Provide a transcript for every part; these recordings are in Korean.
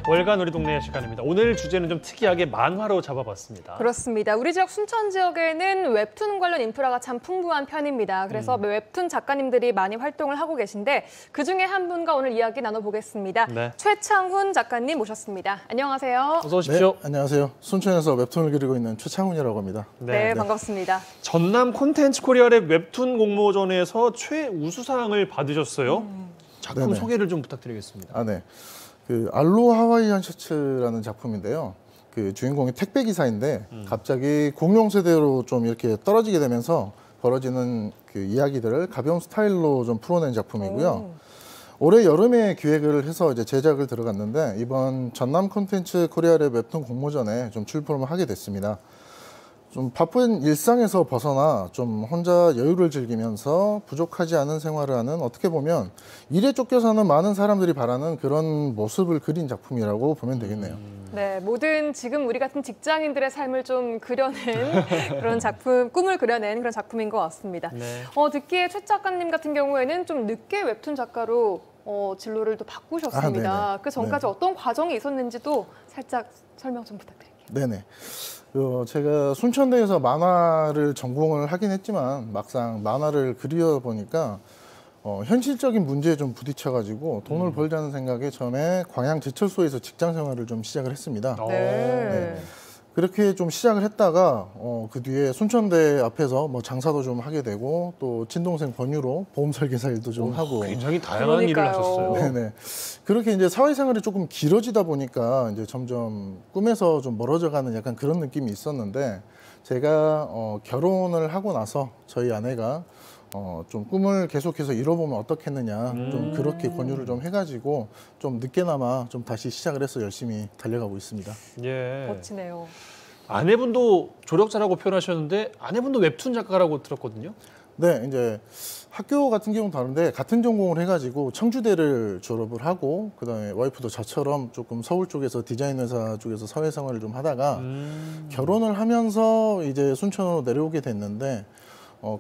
월간 우리 동네 시간입니다. 오늘 주제는 좀 특이하게 만화로 잡아봤습니다. 그렇습니다. 우리 지역 순천 지역에는 웹툰 관련 인프라가 참 풍부한 편입니다. 그래서 웹툰 작가님들이 많이 활동을 하고 계신데 그중에 한 분과 오늘 이야기 나눠보겠습니다. 네. 최창훈 작가님 모셨습니다. 안녕하세요. 어서 오십시오. 네, 안녕하세요. 순천에서 웹툰을 그리고 있는 최창훈이라고 합니다. 네, 반갑습니다. 전남 콘텐츠 코리아랩 웹툰 공모전에서 최우수상을 받으셨어요. 작품 네네. 소개를 좀 부탁드리겠습니다. 아, 네. 그 알로 하와이안 셔츠라는 작품인데요. 그 주인공이 택배 기사인데 갑자기 공룡 세대로 좀 이렇게 떨어지게 되면서 벌어지는 그 이야기들을 가벼운 스타일로 좀 풀어낸 작품이고요. 올해 여름에 기획을 해서 이제 제작을 들어갔는데 이번 전남 콘텐츠 코리아랩 웹툰 공모전에 좀 출품을 하게 됐습니다. 좀 바쁜 일상에서 벗어나 좀 혼자 여유를 즐기면서 부족하지 않은 생활을 하는 어떻게 보면 일에 쫓겨 사는 많은 사람들이 바라는 그런 모습을 그린 작품이라고 보면 되겠네요. 네, 모든 지금 우리 같은 직장인들의 삶을 좀 그려낸 그런 작품, 꿈을 그려낸 그런 작품인 것 같습니다. 네. 듣기에 최 작가님 같은 경우에는 좀 늦게 웹툰 작가로 진로를 또 바꾸셨습니다. 네네. 그 전까지 어떤 과정이 있었는지도 살짝 설명 좀 부탁드릴게요. 네네. 제가 순천대에서 만화를 전공을 하긴 했지만 막상 만화를 그려 보니까 현실적인 문제에 좀 부딪혀가지고 돈을 벌자는 생각에 처음에 광양제철소에서 직장 생활을 좀 시작을 했습니다. 네. 그렇게 좀 시작을 했다가 그 뒤에 순천대 앞에서 뭐 장사도 좀 하게 되고 또 친동생 권유로 보험 설계사 일도 좀 하고 굉장히 다양한 일을 그러니까요. 하셨어요. 네네. 그렇게 이제 사회생활이 조금 길어지다 보니까 이제 점점 꿈에서 좀 멀어져가는 약간 그런 느낌이 있었는데 제가 결혼을 하고 나서 저희 아내가 좀 꿈을 계속해서 이뤄보면 어떻겠느냐 좀 그렇게 권유를 좀 해가지고 좀 늦게나마 좀 다시 시작을 해서 열심히 달려가고 있습니다. 예. 멋지네요. 아내분도 조력자라고 표현하셨는데 아내분도 웹툰 작가라고 들었거든요. 네, 이제 학교 같은 경우는 다른데 같은 전공을 해가지고 청주대를 졸업을 하고 그다음에 와이프도 저처럼 조금 서울 쪽에서 디자인 회사 쪽에서 사회생활을 좀 하다가 결혼을 하면서 이제 순천으로 내려오게 됐는데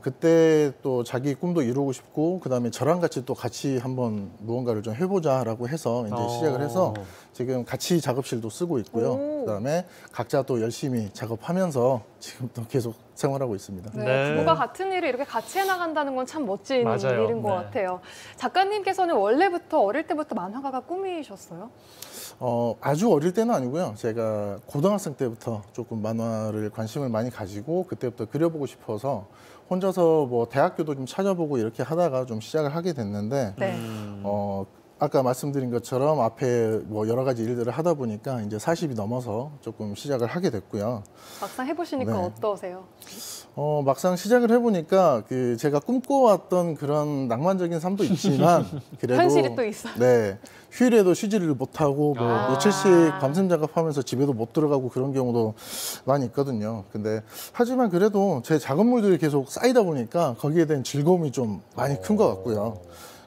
그때 또 자기 꿈도 이루고 싶고 그다음에 저랑 같이 또 같이 한번 무언가를 좀 해보자라고 해서 이제 시작을 해서 지금 같이 작업실도 쓰고 있고요. 그다음에 각자 또 열심히 작업하면서 지금 또 계속 생활하고 있습니다. 네, 네. 부부가 같은 일을 이렇게 같이 해나간다는 건 참 멋진 맞아요. 일인 것 네. 같아요. 작가님께서는 원래부터 어릴 때부터 만화가가 꿈이셨어요? 아주 어릴 때는 아니고요. 제가 고등학생 때부터 조금 만화를 관심을 많이 가지고 그때부터 그려보고 싶어서 혼자서 뭐 대학교도 좀 찾아보고 이렇게 하다가 좀 시작을 하게 됐는데 네. 아까 말씀드린 것처럼 앞에 뭐 여러 가지 일들을 하다 보니까 이제 40이 넘어서 조금 시작을 하게 됐고요. 막상 해보시니까 네. 어떠세요? 막상 시작을 해보니까 그 제가 꿈꿔왔던 그런 낭만적인 삶도 있지만 그래도 현실이 또 있어요. 네, 휴일에도 쉬지를 못하고 뭐 아. 며칠씩 밤샘 작업하면서 집에도 못 들어가고 그런 경우도 많이 있거든요. 근데 하지만 그래도 제 작업물들이 계속 쌓이다 보니까 거기에 대한 즐거움이 좀 많이 큰 것 같고요.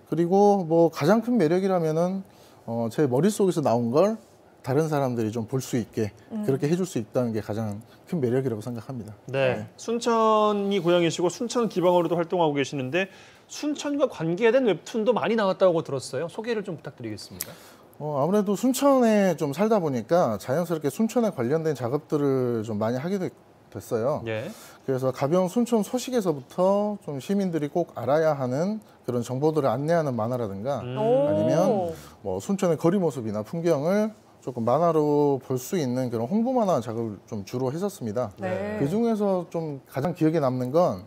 그리고 뭐 가장 큰 매력이라면은 제 머릿속에서 나온 걸 다른 사람들이 좀 볼 수 있게 그렇게 해줄 수 있다는 게 가장 큰 매력이라고 생각합니다. 네. 순천이 고향이시고 순천 기방으로도 활동하고 계시는데 순천과 관계된 웹툰도 많이 나왔다고 들었어요. 소개를 좀 부탁드리겠습니다. 아무래도 순천에 좀 살다 보니까 자연스럽게 순천에 관련된 작업들을 좀 많이 하게 됐어요. 예. 그래서 가벼운 순천 소식에서부터 좀 시민들이 꼭 알아야 하는 그런 정보들을 안내하는 만화라든가 아니면 뭐 순천의 거리 모습이나 풍경을 조금 만화로 볼 수 있는 그런 홍보 만화 작업을 좀 주로 했었습니다. 네. 그 중에서 좀 가장 기억에 남는 건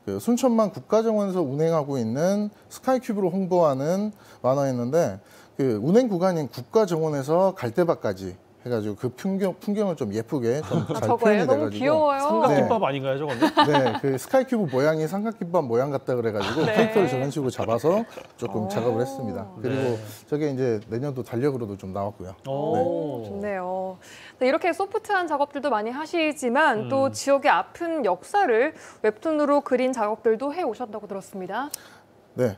그 순천만 국가정원에서 운행하고 있는 스카이큐브로 홍보하는 만화였는데 그 운행 구간인 국가정원에서 갈대밭까지 해가지고 그 풍경을 좀 예쁘게 좀 잘 저거예요? 표현이 너무 돼가지고 귀여워요. 삼각김밥 아닌가요, 저거는? 네, 그 스카이큐브 모양이 삼각김밥 모양 같다 그래가지고 네. 캐릭터를 저런 식으로 잡아서 조금 작업을 했습니다. 그리고 네. 저게 이제 내년도 달력으로도 좀 나왔고요. 오. 좋네요. 네, 이렇게 소프트한 작업들도 많이 하시지만 또 지역의 아픈 역사를 웹툰으로 그린 작업들도 해오셨다고 들었습니다. 네,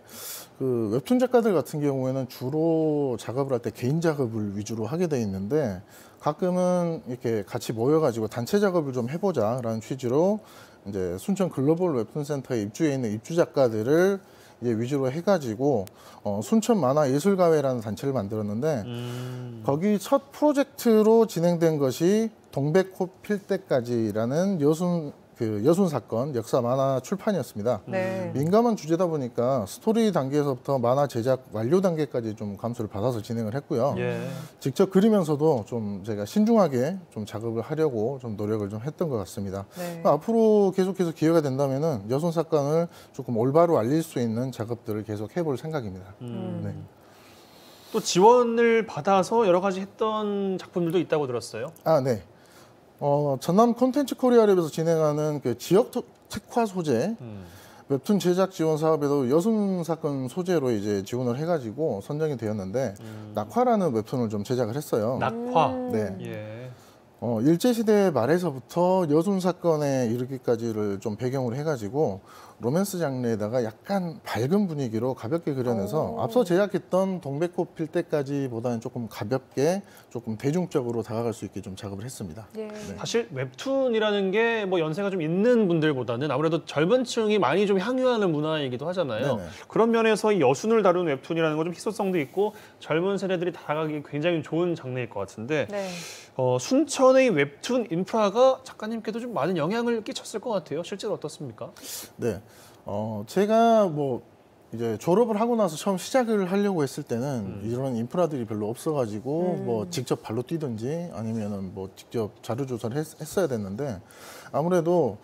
그 웹툰 작가들 같은 경우에는 주로 작업을 할 때 개인 작업을 위주로 하게 돼 있는데 가끔은 이렇게 같이 모여가지고 단체 작업을 좀 해보자라는 취지로 이제 순천 글로벌 웹툰 센터에 입주해 있는 입주 작가들을 이제 위주로 해가지고 순천 만화예술가회라는 단체를 만들었는데 거기 첫 프로젝트로 진행된 것이 동백꽃 필 때까지라는 여순 사건 역사 만화 출판이었습니다. 네. 민감한 주제다 보니까 스토리 단계에서부터 만화 제작 완료 단계까지 좀 감수를 받아서 진행을 했고요. 예. 직접 그리면서도 좀 제가 신중하게 좀 작업을 하려고 좀 노력을 좀 했던 것 같습니다. 네. 앞으로 계속해서 기회가 된다면은 여순 사건을 조금 올바로 알릴 수 있는 작업들을 계속 해볼 생각입니다. 네. 또 지원을 받아서 여러 가지 했던 작품들도 있다고 들었어요. 네. 전남 콘텐츠 코리아랩에서 진행하는 그 지역 특화 소재 웹툰 제작 지원 사업에도 여순 사건 소재로 이제 지원을 해가지고 선정이 되었는데 낙화라는 웹툰을 좀 제작을 했어요. 낙화. 네. 예. 일제시대 말에서부터 여순 사건에 이르기까지를 좀 배경으로 해가지고 로맨스 장르에다가 약간 밝은 분위기로 가볍게 그려내서 앞서 제작했던 동백꽃 필 때까지보다는 조금 가볍게 조금 대중적으로 다가갈 수 있게 좀 작업을 했습니다. 예. 사실 웹툰이라는 게 뭐 연세가 좀 있는 분들보다는 아무래도 젊은 층이 많이 좀 향유하는 문화이기도 하잖아요. 네네. 그런 면에서 이 여순을 다룬 웹툰이라는 건 좀 희소성도 있고 젊은 세대들이 다가가기 굉장히 좋은 장르일 것 같은데 네. 순천의 웹툰 인프라가 작가님께도 좀 많은 영향을 끼쳤을 것 같아요. 실제로 어떻습니까? 네. 제가 뭐 이제 졸업을 하고 나서 처음 시작을 하려고 했을 때는 이런 인프라들이 별로 없어가지고 뭐 직접 발로 뛰든지 아니면은 뭐 직접 자료 조사를 했어야 됐는데 아무래도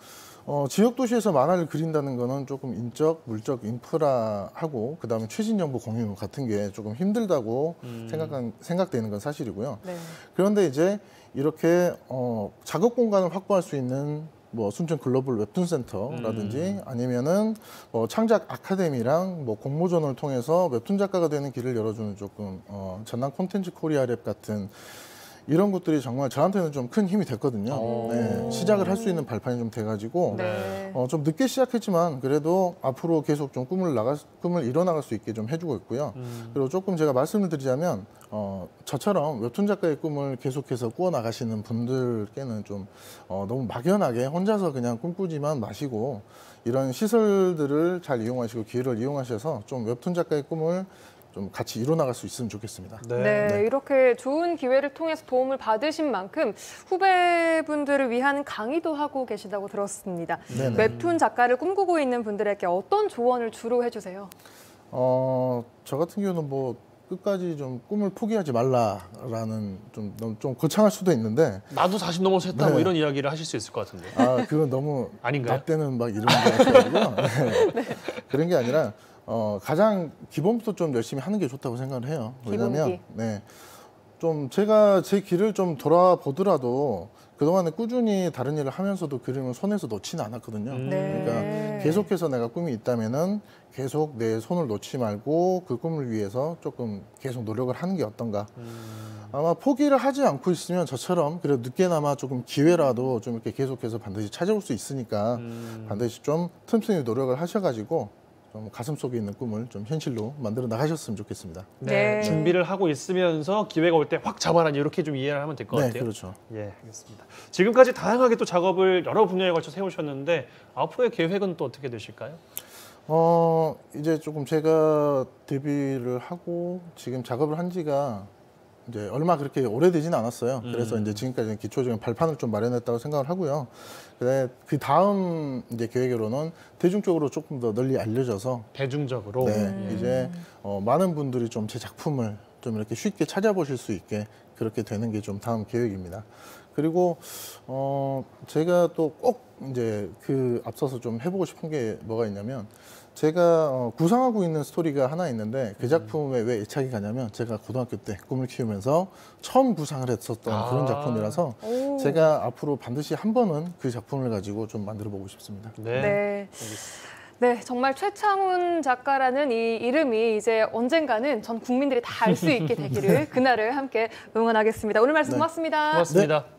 지역 도시에서 만화를 그린다는 거는 조금 인적, 물적 인프라하고 그다음에 최신 정보 공유 같은 게 조금 힘들다고 생각되는 건 사실이고요. 네. 그런데 이제 이렇게 작업 공간을 확보할 수 있는 뭐 순천 글로벌 웹툰 센터라든지 아니면은 창작 아카데미랑 뭐 공모전을 통해서 웹툰 작가가 되는 길을 열어주는 조금 전남 콘텐츠 코리아랩 같은 이런 것들이 정말 저한테는 좀 큰 힘이 됐거든요. 네, 시작을 할 수 있는 발판이 좀 돼가지고 네. 좀 늦게 시작했지만 그래도 앞으로 계속 좀 꿈을 이뤄나갈 수 있게 좀 해주고 있고요. 그리고 조금 제가 말씀을 드리자면 저처럼 웹툰 작가의 꿈을 계속해서 꾸어 나가시는 분들께는 좀 너무 막연하게 혼자서 그냥 꿈꾸지만 마시고 이런 시설들을 잘 이용하시고 기회를 이용하셔서 좀 웹툰 작가의 꿈을 좀 같이 이뤄나갈 수 있으면 좋겠습니다. 네, 이렇게 좋은 기회를 통해서 도움을 받으신 만큼 후배분들을 위한 강의도 하고 계시다고 들었습니다. 네네. 웹툰 작가를 꿈꾸고 있는 분들에게 어떤 조언을 주로 해주세요? 저 같은 경우는 뭐 끝까지 좀 꿈을 포기하지 말라라는 좀 거창할 수도 있는데 나도 40 넘어서 했다 네. 뭐 이런 이야기를 하실 수 있을 것 같은데. 그건 너무 아닌가요? 나 때는 막 이런 거 같아가지고요. 네. 그런 게 아니라 가장 기본부터 좀 열심히 하는 게 좋다고 생각을 해요. 왜냐면 네, 좀 제가 제 길을 좀 돌아보더라도 그동안에 꾸준히 다른 일을 하면서도 그림을 손에서 놓지는 않았거든요. 네. 그러니까 계속해서 내가 꿈이 있다면은 계속 내 손을 놓지 말고 그 꿈을 위해서 조금 계속 노력을 하는 게 어떤가. 아마 포기를 하지 않고 있으면 저처럼 그래도 늦게나마 조금 기회라도 좀 이렇게 계속해서 반드시 찾아올 수 있으니까 반드시 좀 틈틈이 노력을 하셔가지고 좀 가슴속에 있는 꿈을 좀 현실로 만들어 나가셨으면 좋겠습니다. 네. 준비를 하고 있으면서 기회가 올 때 확 잡아라 이렇게 좀 이해를 하면 될 것 네, 같아요. 그렇죠. 예, 알겠습니다. 지금까지 다양하게 또 작업을 여러 분야에 걸쳐 세우셨는데 앞으로의 계획은 또 어떻게 되실까요? 이제 조금 제가 데뷔를 하고 지금 작업을 한 지가 이제 얼마 그렇게 오래되지는 않았어요. 그래서 이제 지금까지는 기초적인 발판을 좀 마련했다고 생각을 하고요. 그 다음 이제 계획으로는 대중적으로 조금 더 널리 알려져서 대중적으로. 네, 이제 많은 분들이 좀 제 작품을 좀 이렇게 쉽게 찾아보실 수 있게 그렇게 되는 게 좀 다음 계획입니다. 그리고 제가 또 꼭 이제 그 앞서서 좀 해보고 싶은 게 뭐가 있냐면 제가 구상하고 있는 스토리가 하나 있는데 그 작품에 왜 애착이 가냐면 제가 고등학교 때 꿈을 키우면서 처음 구상을 했었던 그런 작품이라서 제가 앞으로 반드시 한 번은 그 작품을 가지고 좀 만들어 보고 싶습니다. 네. 네. 네, 정말 최창훈 작가라는 이 이름이 이제 언젠가는 전 국민들이 다 알 수 있게 되기를 그날을 함께 응원하겠습니다. 오늘 말씀 네. 고맙습니다. 고맙습니다.